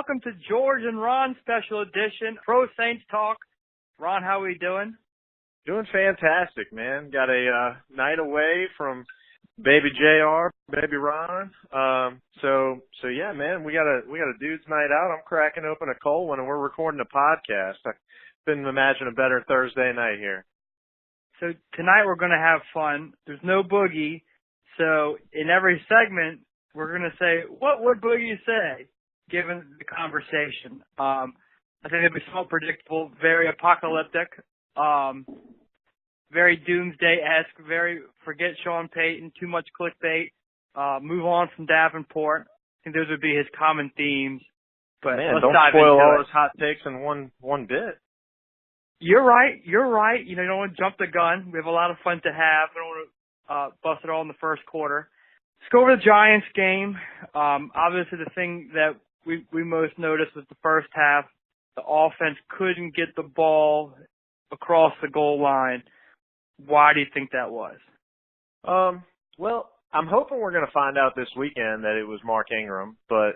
welcome to George and Ron special edition, Pro Saints Talk. Ron, how are we doing? Doing fantastic, man. Got a night away from baby JR, baby Ron. So yeah, man, we got a dude's night out. I'm cracking open a cold one and we're recording a podcast. I couldn't imagine a better Thursday night here. So tonight we're going to have fun. There's no Boogie. So in every segment, we're going to say, what would Boogie say, given the conversation? I think it'll be somewhat predictable, very apocalyptic, very doomsday-esque, very forget Sean Payton, too much clickbait, move on from Davenport. I think those would be his common themes. But man, let's don't dive spoil into all it. those hot takes in one bit. You're right. You don't want to jump the gun. We have a lot of fun to have. We don't want to bust it all in the first quarter. Let's go over the Giants game. Obviously, the thing that we most noticed was the first half. The offense couldn't get the ball across the goal line. Why do you think that was? Well, I'm hoping we're going to find out this weekend that it was Mark Ingram, but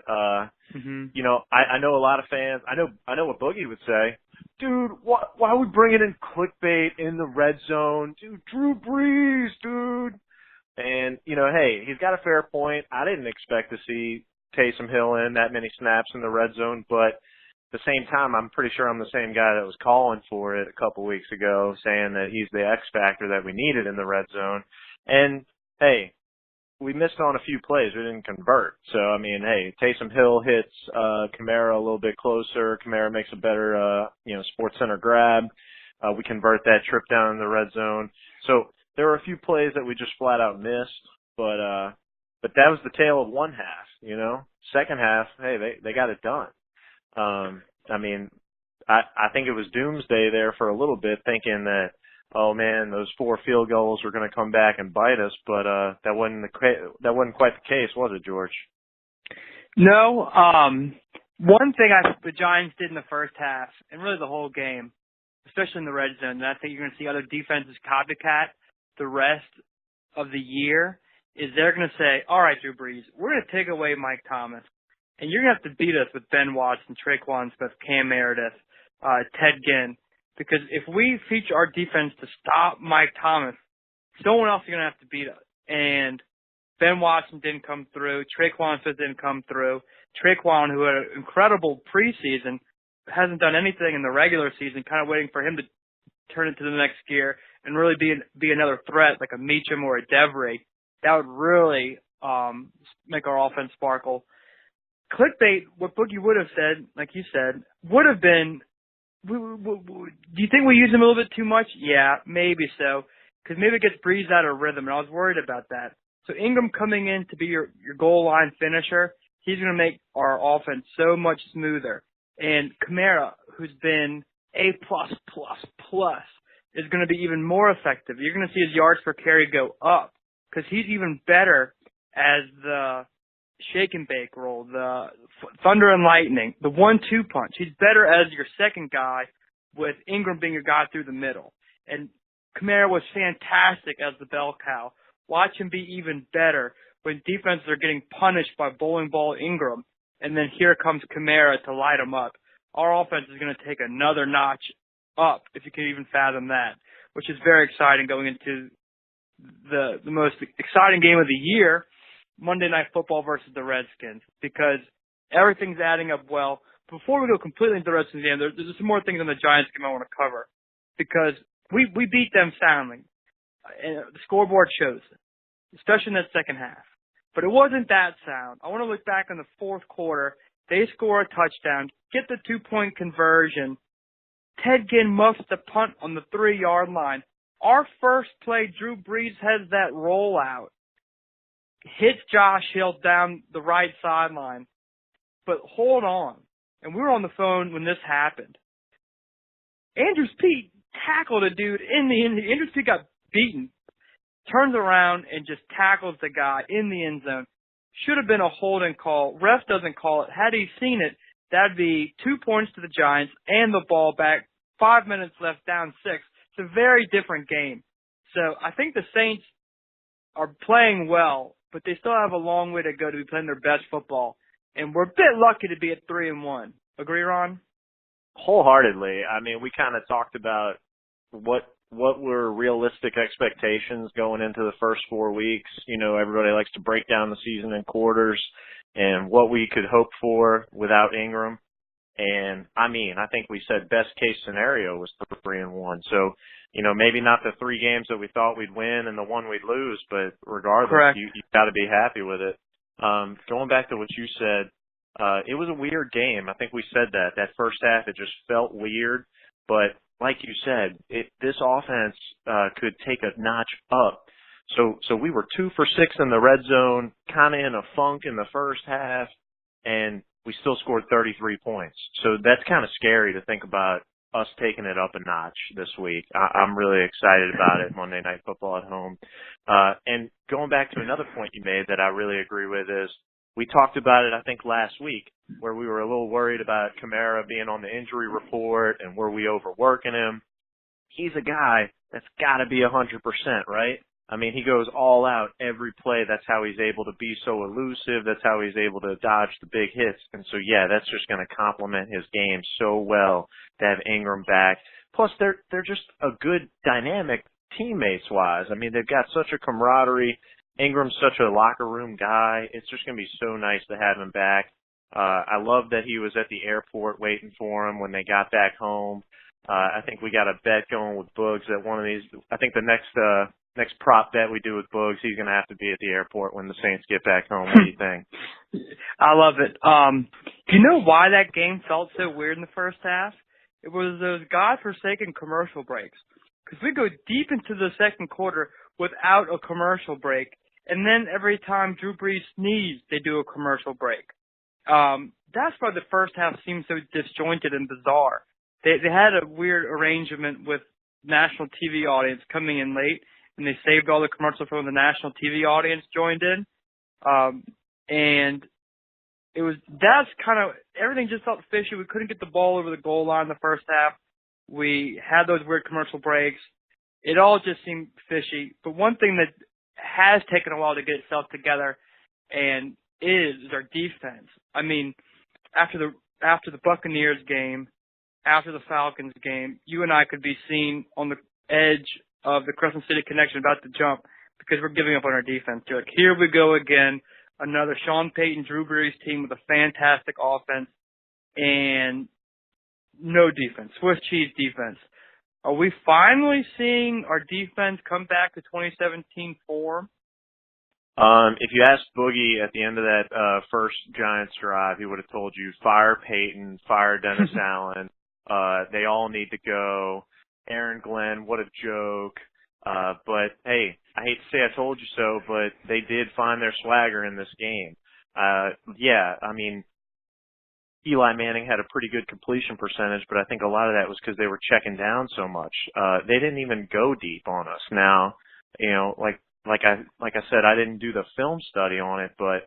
you know, I know a lot of fans. I know what Boogie would say. Dude, why are we bringing in clickbait in the red zone? Dude, Drew Brees, dude. And, you know, hey, he's got a fair point. I didn't expect to see Taysom Hill in that many snaps in the red zone, but at the same time, I'm pretty sure I'm the same guy that was calling for it a couple weeks ago, saying that he's the X factor that we needed in the red zone. And, hey, we missed on a few plays. We didn't convert. So, I mean, hey, Taysom Hill hits Kamara a little bit closer. Kamara makes a better, Sports Center grab. We convert that trip down in the red zone. So there were a few plays that we just flat out missed, but that was the tale of one half, you know. Second half, hey, they got it done. I mean, I think it was doomsday there for a little bit, thinking that, oh man, those 4 field goals were going to come back and bite us, but that wasn't quite the case, was it, George? No. One thing I think the Giants did in the first half, and really the whole game, especially in the red zone, and I think you're going to see other defenses copycat the rest of the year, is they're going to say, all right, Drew Brees, we're going to take away Mike Thomas, and you're going to have to beat us with Ben Watson, Traquan Smith, Cam Meredith, Ted Ginn. Because if we feature our defense to stop Mike Thomas, someone else is going to have to beat us. And Ben Watson didn't come through. Traquan Smith didn't come through. Traquan, who had an incredible preseason, hasn't done anything in the regular season, kind of waiting for him to turn into the next gear and really be another threat like a Meacham or a Devery. That would really make our offense sparkle. Clickbait, what Boogie would have said, like you said, would have been, do you think we use him a little bit too much? Yeah, maybe so. Because maybe it gets Brees out of rhythm, and I was worried about that. So Ingram coming in to be your goal line finisher, he's going to make our offense so much smoother. And Kamara, who's been A+++, is going to be even more effective. You're going to see his yards per carry go up because he's even better as the shake and bake role, the thunder and lightning, the 1-2 punch. He's better as your second guy with Ingram being your guy through the middle. And Kamara was fantastic as the bell cow. Watch him be even better when defenses are getting punished by bowling ball Ingram. And then here comes Kamara to light him up. Our offense is going to take another notch up, if you can even fathom that, which is very exciting going into the most exciting game of the year, Monday Night Football versus the Redskins, because everything's adding up well. Before we go completely into the Redskins game, there's some more things on the Giants game I want to cover, because we beat them soundly. And the scoreboard shows it, especially in that second half. But it wasn't that sound. I want to look back on the fourth quarter. They score a touchdown, get the 2-point conversion. Ted Ginn muffs the punt on the 3-yard line. Our first play, Drew Brees has that rollout, hits Josh Hill down the right sideline. But hold on. And we were on the phone when this happened. Andrews Pete tackled a dude in the end. Andrews Pete got beaten, turns around and just tackles the guy in the end zone. Should have been a holding call. Ref doesn't call it. Had he seen it, that'd be 2 points to the Giants and the ball back. 5 minutes left, down 6. It's a very different game. So I think the Saints are playing well, but they still have a long way to go to be playing their best football. and we're a bit lucky to be at 3-1. Agree, Ron? Wholeheartedly. I mean, we kind of talked about what were realistic expectations going into the first 4 weeks. You know, everybody likes to break down the season in quarters and what we could hope for without Ingram. And I mean, I think we said best case scenario was 3-1. So, you know, maybe not the 3 games that we thought we'd win and the one we'd lose, but regardless, you've got to be happy with it. Going back to what you said, it was a weird game. I think we said that first half, it just felt weird, but like you said, this offense could take a notch up. So we were 2 for 6 in the red zone, kind of in a funk in the first half, and we still scored 33 points. So that's kind of scary to think about us taking it up a notch this week. I'm really excited about it, Monday Night Football at home. And going back to another point you made that I really agree with is we talked about it, I think, last week, where we were a little worried about Kamara being on the injury report and were we overworking him. He's a guy that's got to be 100%, right? I mean, he goes all out every play. That's how he's able to be so elusive. That's how he's able to dodge the big hits. And so, yeah, that's just going to complement his game so well to have Ingram back. Plus, they're just a good dynamic teammates-wise. I mean, they've got such a camaraderie. Ingram's such a locker room guy. It's just going to be so nice to have him back. I love that he was at the airport waiting for him when they got back home. I think we got a bet going with Boogs that one of these, I think the next prop bet we do with Boogs, he's going to have to be at the airport when the Saints get back home. What do you think? I love it. Do you know why that game felt so weird in the first half? It was those godforsaken commercial breaks. Because we go deep into the second quarter without a commercial break. And then every time Drew Brees sneezed, they do a commercial break. That's why the first half seemed so disjointed and bizarre. They had a weird arrangement with national TV audience coming in late, and they saved all the commercials from the national TV audience joined in. And that's kind of, everything just felt fishy. We couldn't get the ball over the goal line in the first half. We had those weird commercial breaks. It all just seemed fishy. But one thing that has taken a while to get itself together and is our defense. I mean, after the Buccaneers game, after the Falcons game, you and I could be seen on the edge of the Crescent City connection about to jump because we're giving up on our defense. You're like, here we go again, another Sean Payton, Drew Brees team with a fantastic offense and no defense, Swiss cheese defense. Are we finally seeing our defense come back to 2017 form? If you asked Boogie at the end of that first Giants drive, he would have told you, fire Peyton, fire Dennis Allen. They all need to go. Aaron Glenn, what a joke. But, hey, I hate to say I told you so, but they did find their swagger in this game. Yeah, I mean, Eli Manning had a pretty good completion percentage, but I think a lot of that was because they were checking down so much. They didn't even go deep on us. Now, you know, like I said, I didn't do the film study on it, but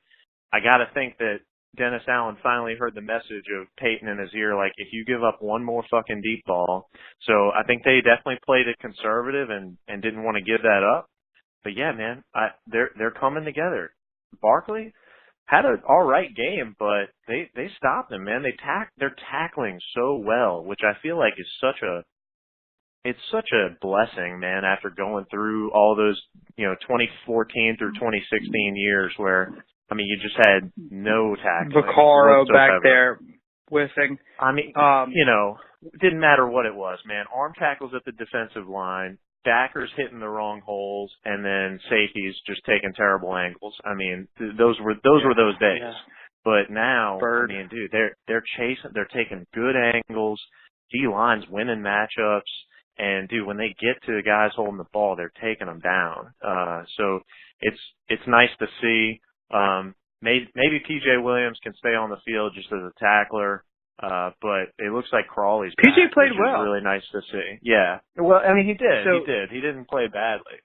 I got to think that Dennis Allen finally heard the message of Peyton in his ear, like, if you give up one more fucking deep ball. So I think they definitely played it conservative and didn't want to give that up. But yeah, man, they're coming together. Barkley had an all right game, but they stopped him, man. They're tackling so well, which I feel like is such a blessing, man, after going through all those, 2014 through 2016 years where, I mean, you just had no tackling. Vaccaro back there whiffing. I mean, it didn't matter what it was, man. Arm tackles at the defensive line, backers hitting the wrong holes, and then safeties just taking terrible angles. I mean, those were those days. Yeah. But now, I mean, dude, they're chasing, they're taking good angles. D-line's winning matchups. And dude, when they get to the guys holding the ball, they're taking them down. So it's nice to see. Maybe PJ Williams can stay on the field just as a tackler. But it looks like Crawley's back, PJ played well. Really nice to see. Yeah. Well, I mean, he did. He didn't play badly.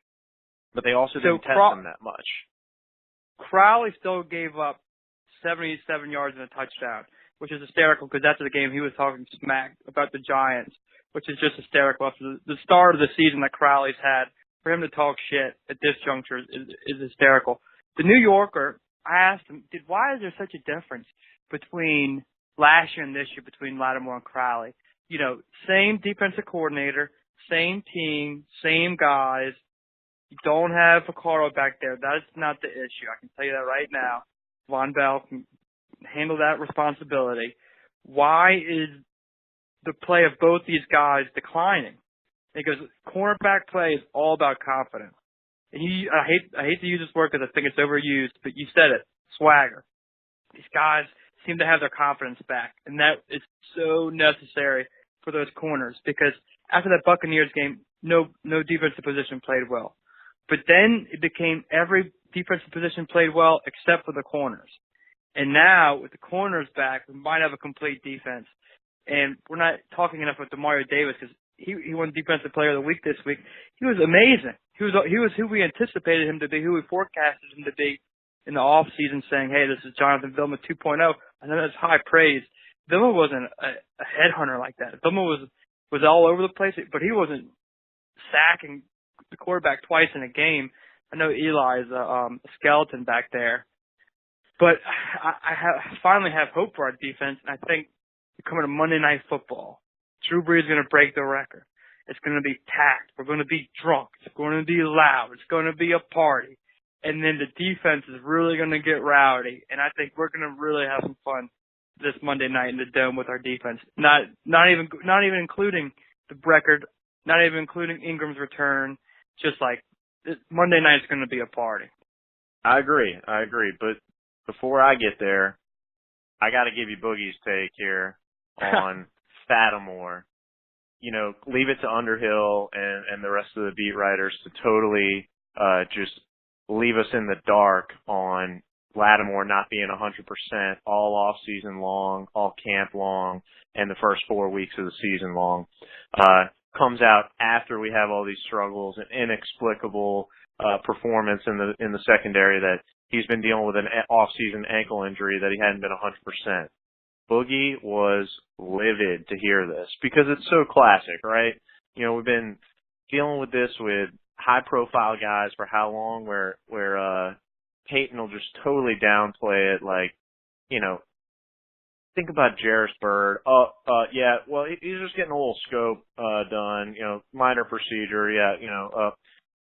But they also didn't test him that much. Crowley still gave up 77 yards and a touchdown, which is hysterical because after the game he was talking smack about the Giants, which is just hysterical. After the start of the season that Crowley's had, for him to talk shit at this juncture is hysterical. The New Yorker, I asked him, why is there such a difference between last year and this year between Lattimore and Crowley. You know, same defensive coordinator, same team, same guys. You don't have Vaccaro back there. That's not the issue. I can tell you that right now. Von Bell can handle that responsibility. Why is the play of both these guys declining? Because cornerback play is all about confidence. And I hate to use this word because I think it's overused, but you said it, swagger. These guys seem to have their confidence back, and that is so necessary for those corners because after that Buccaneers game, no defensive position played well. But then it became every defensive position played well except for the corners. And now with the corners back, we might have a complete defense. And we're not talking enough about Demario Davis because he won Defensive Player of the Week this week. He was amazing. He was who we anticipated him to be, who we forecasted him to be in the off season, saying, "Hey, this is Jonathan Vilma 2.0." I know that's high praise. Vilma wasn't a headhunter like that. Vilma was all over the place, but he wasn't sacking the quarterback twice in a game. I know Eli's a skeleton back there, but I finally have hope for our defense, and I think coming to Monday Night Football, Drew Brees is going to break the record. It's going to be packed. We're going to be drunk. It's going to be loud. It's going to be a party. And then the defense is really going to get rowdy. And I think we're going to really have some fun this Monday night in the Dome with our defense. Not even including the record, not even including Ingram's return. Just like Monday night is going to be a party. I agree. But before I get there, I got to give you Boogie's take here on Lattimore. You know, leave it to Underhill and the rest of the beat writers to totally just leave us in the dark on Lattimore not being 100% all off season long, all camp long, and the first 4 weeks of the season long. Comes out after we have all these struggles and inexplicable performance in the secondary that he's been dealing with an off-season ankle injury that he hadn't been 100%. Boogie was livid to hear this because it's so classic, right? You know, we've been dealing with this with high-profile guys for how long where Peyton will just totally downplay it, like, you know, think about Jarris Bird. Yeah, well, he's just getting a little scope done, you know, minor procedure, yeah, you know,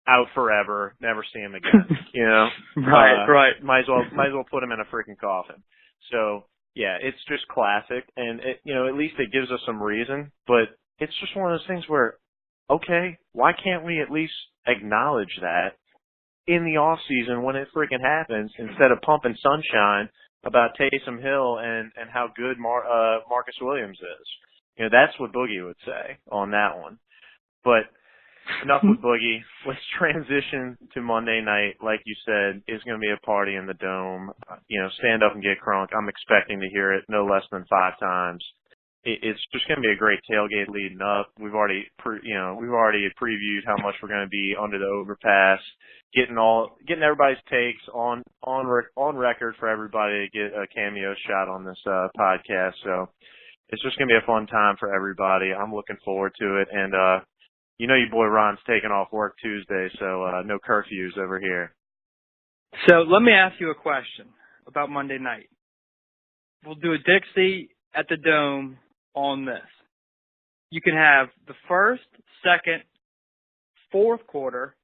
out forever, never see him again, you know? Right. Might as well put him in a freaking coffin. So, yeah, it's just classic, and it, you know, at least it gives us some reason, but it's just one of those things where, okay, why can't we at least acknowledge that in the off season when it freaking happens instead of pumping sunshine about Taysom Hill and how good Marcus Williams is? You know, that's what Boogie would say on that one. But enough with Boogie. Let's transition to Monday night. Like you said, it's going to be a party in the Dome. You know, stand up and get crunk. I'm expecting to hear it no less than 5 times. It's just going to be a great tailgate leading up. We've already previewed how much we're going to be under the overpass, getting everybody's takes on record for everybody to get a cameo shot on this podcast. So it's just going to be a fun time for everybody. I'm looking forward to it, and you know your boy Ron's taking off work Tuesday, so no curfews over here. So let me ask you a question about Monday night. We'll do a Dixie at the Dome on this. You can have the first, second, fourth quarter,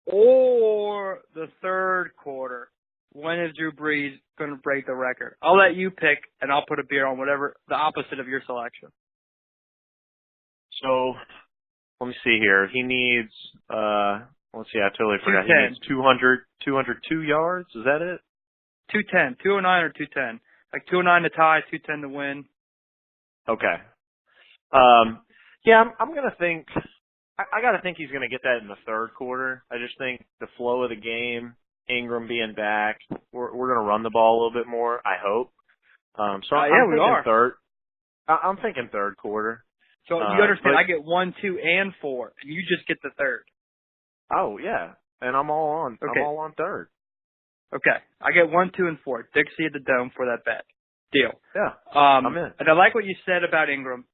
or the third quarter. When is Drew Brees going to break the record? I'll let you pick, and I'll put a beer on whatever the opposite of your selection. So let me see here. He needs, let's see, I totally forgot. 210. He needs 202 yards. Is that it? 210. 209 or 210. Like 209 to tie, 210 to win. Okay. Yeah, I'm going to think, I got to think he's going to get that in the third quarter. I just think the flow of the game, Ingram being back, we're going to run the ball a little bit more, I hope. I'm thinking third. I'm thinking third quarter. So you understand, I get 1, 2, and 4, and you just get the third. Oh, yeah. And I'm all on. Okay. I'm all on third. Okay. I get 1, 2, and 4. Dixie at the Dome for that bet. Deal. Yeah. I'm in. And I like what you said about Ingram.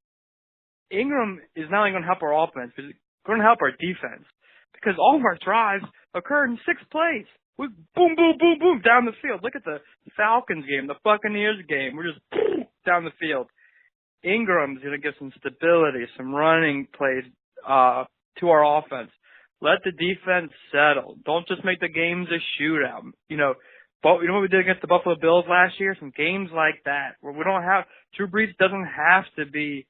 Ingram is not only going to help our offense, but it's going to help our defense. Because all of our drives occur in 6 plays. We boom, boom, boom, boom down the field. Look at the Falcons game, the Buccaneers game. We're just down the field. Ingram's going to give some stability, some running plays to our offense. Let the defense settle. Don't just make the games a shootout. You know what we did against the Buffalo Bills last year? Some games like that where we don't have Drew Brees doesn't have to be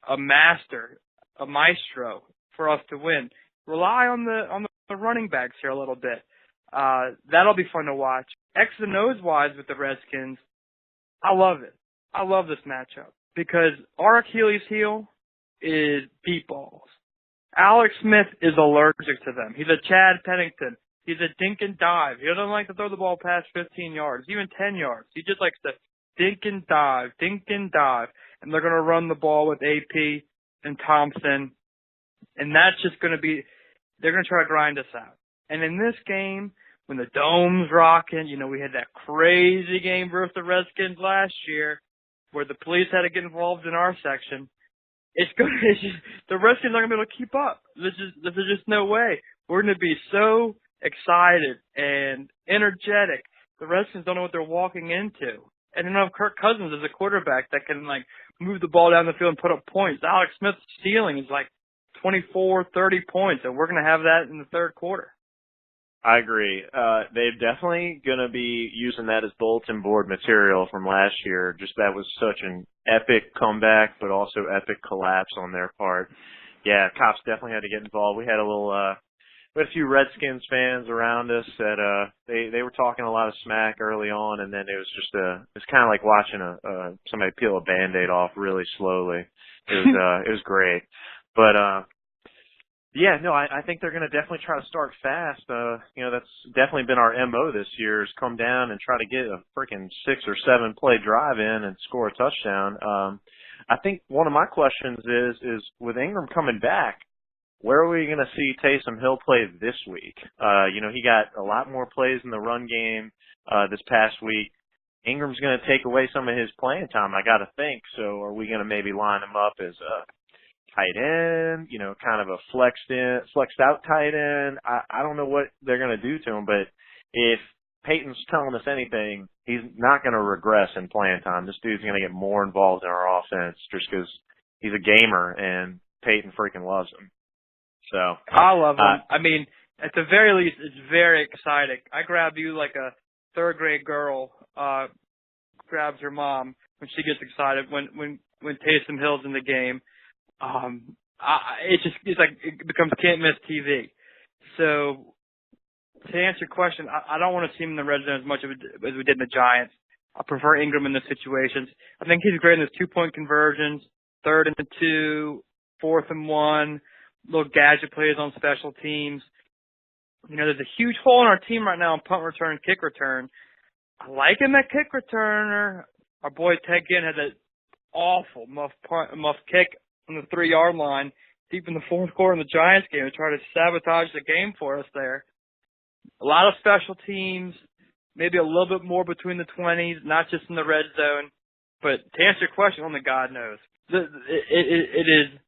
a master, a maestro for us to win. Rely on the running backs here a little bit. That'll be fun to watch. X and O's wise with the Redskins, I love it. I love this matchup because our Achilles heel is deep balls. Alex Smith is allergic to them. He's a Chad Pennington. He's a dink and dive. He doesn't like to throw the ball past 15 yards, even 10 yards. He just likes to dink and dive. And they're going to run the ball with AP and Thompson. And that's just going to be, they're going to try to grind us out. And in this game, when the dome's rocking, you know, we had that crazy game versus the Redskins last year where the police had to get involved in our section. The Redskins aren't going to be able to keep up. There's just no way. We're going to be so excited and energetic. The Redskins don't know what they're walking into. And then have Kirk Cousins as a quarterback that can, like, move the ball down the field and put up points. Alex Smith's ceiling is like 24, 30 points, and we're going to have that in the third quarter. I agree. They're definitely going to be using that as bulletin board material from last year. Just that was such an epic comeback, but also epic collapse on their part. Yeah, cops definitely had to get involved. We had a few Redskins fans around us that they were talking a lot of smack early on, and then it was kind of like watching somebody peel a Band-Aid off really slowly. It was great, but yeah, no, I think they're going to definitely try to start fast. You know, that's definitely been our MO this year is come down and try to get a freaking 6 or 7 play drive in and score a touchdown. I think one of my questions is with Ingram coming back, where are we going to see Taysom Hill play this week? You know, he got a lot more plays in the run game this past week. Ingram's going to take away some of his playing time, I got to think. So are we going to maybe line him up as a tight end, you know, kind of a flexed out tight end? I don't know what they're going to do to him, but if Peyton's telling us anything, he's not going to regress in playing time. This dude's going to get more involved in our offense just because he's a gamer and Peyton freaking loves him. So I love him. I mean, at the very least, it's very exciting. I grab you like a third grade girl grabs her mom when she gets excited when Taysom Hill's in the game. It becomes can't miss TV. So to answer your question, I don't want to see him in the red zone as much as we did in the Giants. I prefer Ingram in those situations. I think he's great in those 2-point conversions, 3rd and 2, 4th and 1. Little gadget plays on special teams. You know, there's a huge hole in our team right now in punt return, kick return. I like him at kick returner. Our boy Ted Ginn had that awful muff kick on the 3-yard line deep in the fourth quarter in the Giants game to try to sabotage the game for us there. A lot of special teams, maybe a little bit more between the 20s, not just in the red zone. But to answer your question, only God knows. It is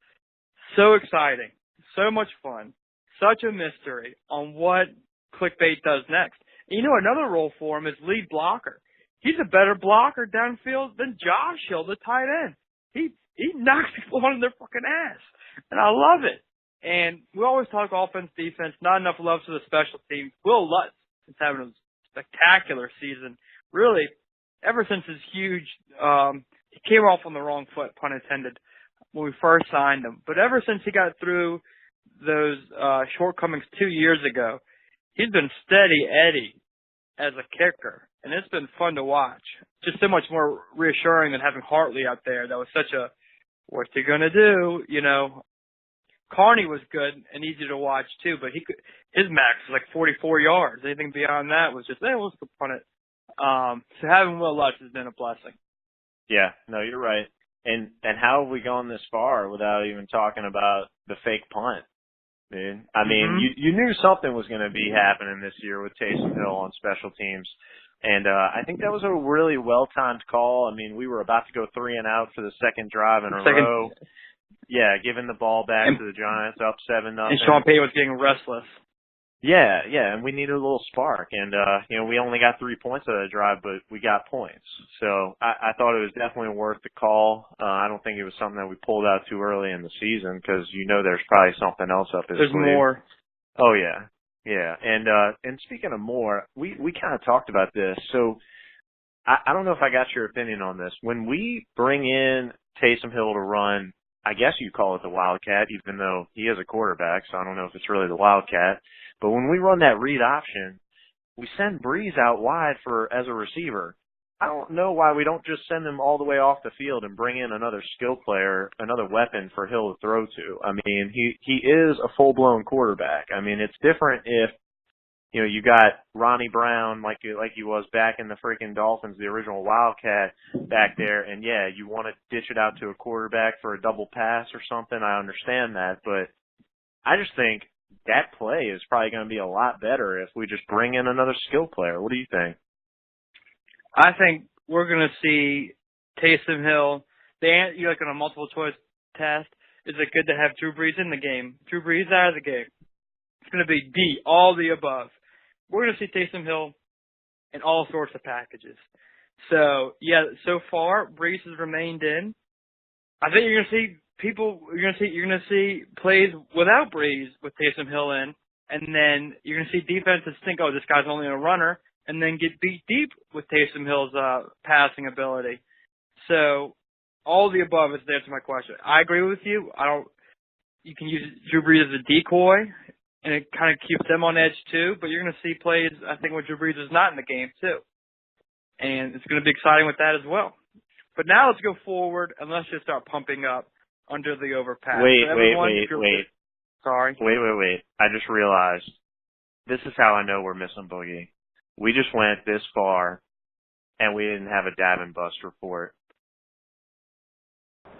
so exciting. So much fun, such a mystery on what Clickbait does next. And you know, another role for him is lead blocker. He's a better blocker downfield than Josh Hill, the tight end. He knocks people on their fucking ass, and I love it. And we always talk offense, defense, not enough love to the special teams. Will Lutz is having a spectacular season. Really, ever since his huge, he came off on the wrong foot, pun intended, when we first signed him. But ever since he got through those shortcomings 2 years ago, he's been steady Eddie as a kicker, and it's been fun to watch. Just so much more reassuring than having Hartley out there. That was such a, what's he gonna do? You know, Carney was good and easy to watch too, but his max was like 44 yards. Anything beyond that was just, let's go punt it. So having Will Lutz has been a blessing. Yeah, no, you're right. And how have we gone this far without even talking about the fake punt? Dude. I mean, you knew something was going to be happening this year with Taysom Hill on special teams. And I think that was a really well-timed call. I mean, we were about to go 3 and out for the second drive in a row. Yeah, giving the ball back to the Giants up 7-0. And Sean Payton was getting restless. Yeah, yeah, and we needed a little spark, and we only got 3 points out of the drive, but we got points. So I thought it was definitely worth the call. I don't think it was something that we pulled out too early in the season because there's probably something else up his There's sleeve. more. Oh yeah, yeah, and speaking of more, we kind of talked about this. So I don't know if I got your opinion on this. When we bring in Taysom Hill to run, I guess you call it the Wildcat, even though he is a quarterback, so I don't know if it's really the Wildcat. But when we run that read option, we send Breeze out wide as a receiver. I don't know why we don't just send him all the way off the field and bring in another skill player, another weapon for Hill to throw to. I mean, he is a full-blown quarterback. I mean, it's different if you got Ronnie Brown like he was back in the freaking Dolphins, the original Wildcat back there, and yeah, you want to ditch it out to a quarterback for a double pass or something. I understand that, but I just think that play is probably going to be a lot better if we just bring in another skill player. What do you think? I think we're going to see Taysom Hill. Like on a multiple choice test, is it good to have Drew Brees in the game? Drew Brees out of the game. It's going to be D, all the above. We're going to see Taysom Hill in all sorts of packages. So, yeah, so far, Brees has remained in. I think you're going to see you're going to see plays without Brees with Taysom Hill in, and then you're going to see defenses think, oh, this guy's only a runner, and then get beat deep with Taysom Hill's passing ability. So, all the above is the answer to my question. I agree with you. You can use Drew Brees as a decoy, and it kind of keeps them on edge too, but you're going to see plays, I think, when Drew Brees is not in the game too. And it's going to be exciting with that as well. But now let's go forward, and let's just start pumping up under the overpass. Wait. Sorry. Wait. I just realized this is how I know we're missing Boogie. We just went this far, and we didn't have a dab and bust report.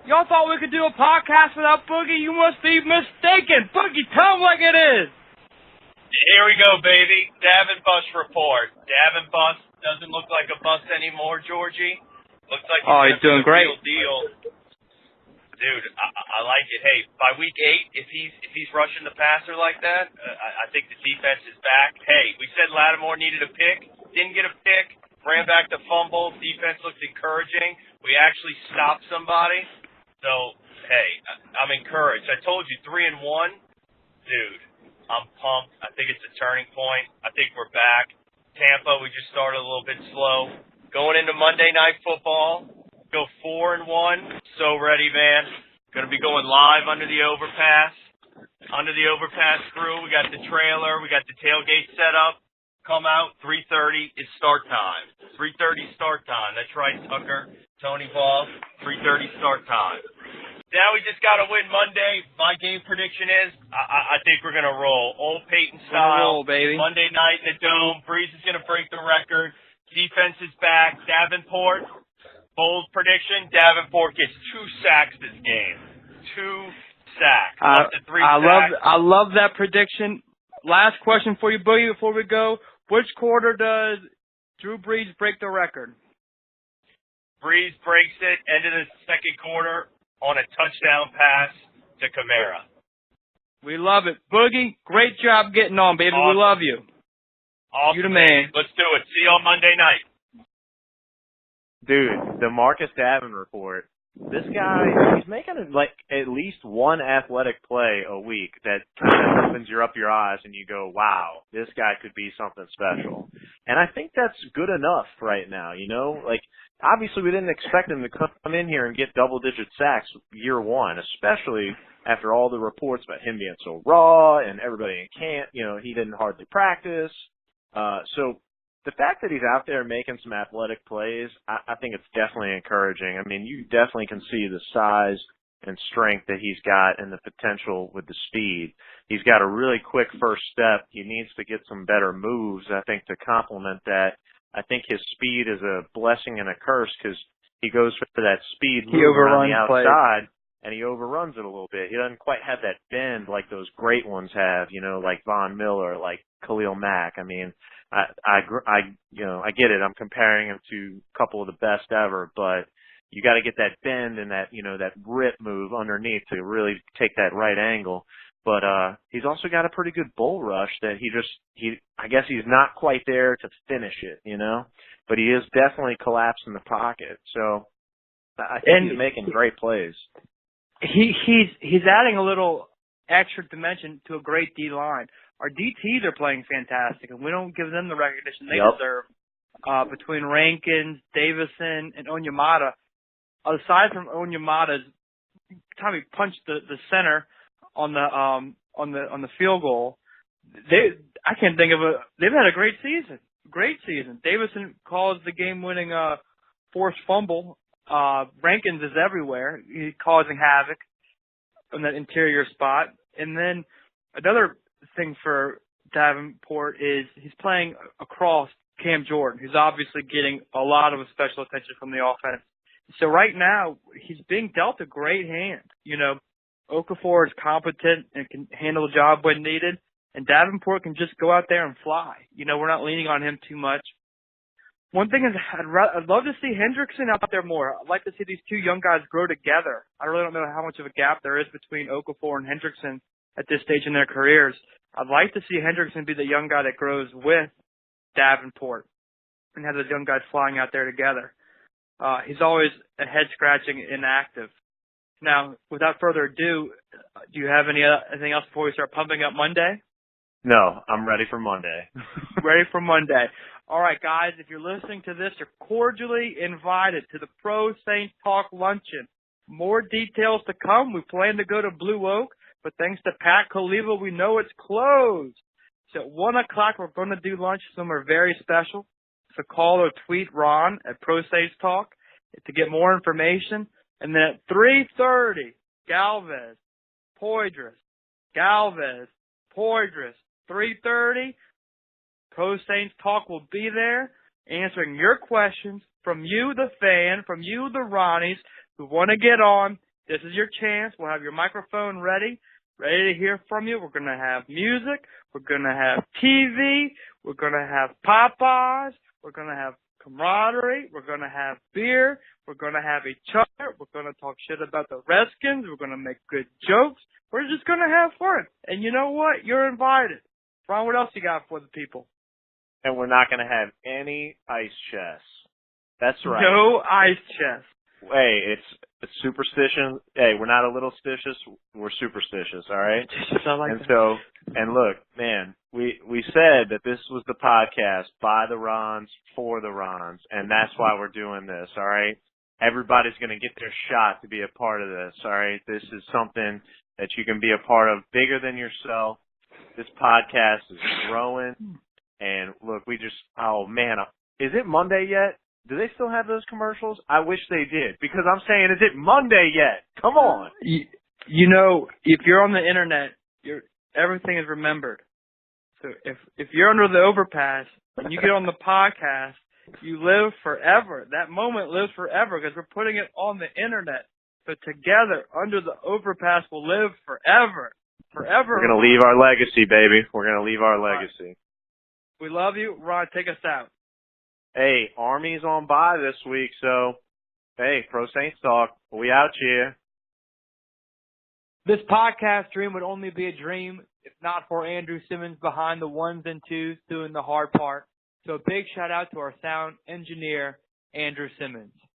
Y'all thought we could do a podcast without Boogie? You must be mistaken. Boogie, tell them like it is. Here we go, baby. Dab and bust report. Dab and bust doesn't look like a bust anymore, Georgie. Looks like he's doing great. Real deal. Dude, I like it. Hey, by week 8, if he's rushing the passer like that, I think the defense is back. Hey, we said Lattimore needed a pick. Didn't get a pick. Ran back to fumble. Defense looks encouraging. We actually stopped somebody. So, hey, I'm encouraged. I told you, 3-1. Dude, I'm pumped. I think it's a turning point. I think we're back. Tampa, we just started a little bit slow. Going into Monday Night Football, go 4-1. So ready, man. Going to be going live under the overpass. Under the overpass crew, we got the trailer. We got the tailgate set up. Come out, 3:30 is start time. 3:30 start time. That's right, Tucker. Tony Ball, 3:30 start time. Now we just got to win Monday. My game prediction is I think we're going to roll. Old Peyton style. Roll, baby. Monday night in the Dome. Breeze is going to break the record. Defense is back. Davenport, bold prediction. Davenport gets 2 sacks this game. 2 sacks. Up to 3 sacks. I love that prediction. Last question for you, Boogie, before we go. Which quarter does Drew Brees break the record? Breeze breaks it, end of the second quarter, on a touchdown pass to Kamara. We love it. Boogie, great job getting on, baby. Awesome. We love you. Awesome. You the man. Let's do it. See you on Monday night. Dude, the Marcus Davin report. This guy, he's making like at least one athletic play a week that kind of opens up your eyes and you go, wow, this guy could be something special. And I think that's good enough right now, Like, obviously we didn't expect him to come in here and get double-digit sacks year one, especially after all the reports about him being so raw and everybody in camp, he didn't hardly practice. So the fact that he's out there making some athletic plays, I think it's definitely encouraging. I mean, you definitely can see the size and strength that he's got and the potential with the speed. He's got a really quick first step. He needs to get some better moves, I think, to complement that. I think his speed is a blessing and a curse because he goes for that speed move around the outside, and he overruns it a little bit. He doesn't quite have that bend like those great ones have, like Von Miller, like Khalil Mack. I mean, I get it. I'm comparing him to a couple of the best ever, but you got to get that bend and that, that rip move underneath to really take that right angle. But he's also got a pretty good bull rush that I guess he's not quite there to finish it, you know? But he is definitely collapsing the pocket. So I think he's making great plays. He's adding a little extra dimension to a great D line. Our DTs are playing fantastic, and we don't give them the recognition they deserve. Between Rankins, Davison, and Onyemata, aside from Onyemata's time he punched the center on the field goal, I can't think of they've had a great season. Great season. Davison caused the game-winning forced fumble. Rankins is everywhere. He's causing havoc on that interior spot. And then another thing for Davenport is he's playing across Cam Jordan, who's obviously getting a lot of special attention from the offense. So right now, he's being dealt a great hand. You know, Okafor is competent and can handle the job when needed, and Davenport can just go out there and fly. You know, we're not leaning on him too much. One thing is I'd love to see Hendrickson out there more. I'd like to see these two young guys grow together. I really don't know how much of a gap there is between Okafor and Hendrickson at this stage in their careers. I'd like to see Hendrickson be the young guy that grows with Davenport and have those young guys flying out there together. He's always a head-scratching inactive. Now, without further ado, do you have anything else before we start pumping up Monday? No, I'm ready for Monday. Ready for Monday. All right, guys, if you're listening to this, you're cordially invited to the Pro Saints Talk Luncheon. More details to come. We plan to go to Blue Oak, but thanks to Pat Koliva, we know it's closed. So at 1 o'clock, we're going to do lunch somewhere very special. So call or tweet Ron at Pro Saints Talk to get more information. And then at 3:30, Galvez, Poydras, 3:30, Pro Saints Talk will be there answering your questions from you, the fan, from you, the Ronnies, who want to get on. This is your chance. We'll have your microphone ready to hear from you. We're going to have music. We're going to have TV. We're going to have Popeyes. We're going to have camaraderie. We're going to have beer. We're going to have each other. We're going to talk shit about the Redskins. We're going to make good jokes. We're just going to have fun. And you know what? You're invited. Ron, what else you got for the people? And we're not going to have any ice chests. That's right. No ice chests. Hey, it's superstition. Hey, we're not a little stitious. We're superstitious, all right? I like and that. so, and look, man, we said that this was the podcast by the Rons for the Rons, and that's why we're doing this, all right? Everybody's going to get their shot to be a part of this, all right? This is something that you can be a part of bigger than yourself. This podcast is growing, and look, oh man, is it Monday yet? Do they still have those commercials? I wish they did, because I'm saying, is it Monday yet? Come on. You know, if you're on the internet, everything is remembered. So if you're under the overpass and you get on the podcast, you live forever. That moment lives forever because we're putting it on the internet. So together, under the overpass, will live forever. Forever. We're going to leave our legacy, baby. We're going to leave our legacy. We love you. Ron, take us out. Hey, Army's on bye this week, so, hey, Pro Saints Talk, we out here. This podcast dream would only be a dream if not for Andrew Simmons behind the ones and twos doing the hard part. So a big shout out to our sound engineer, Andrew Simmons.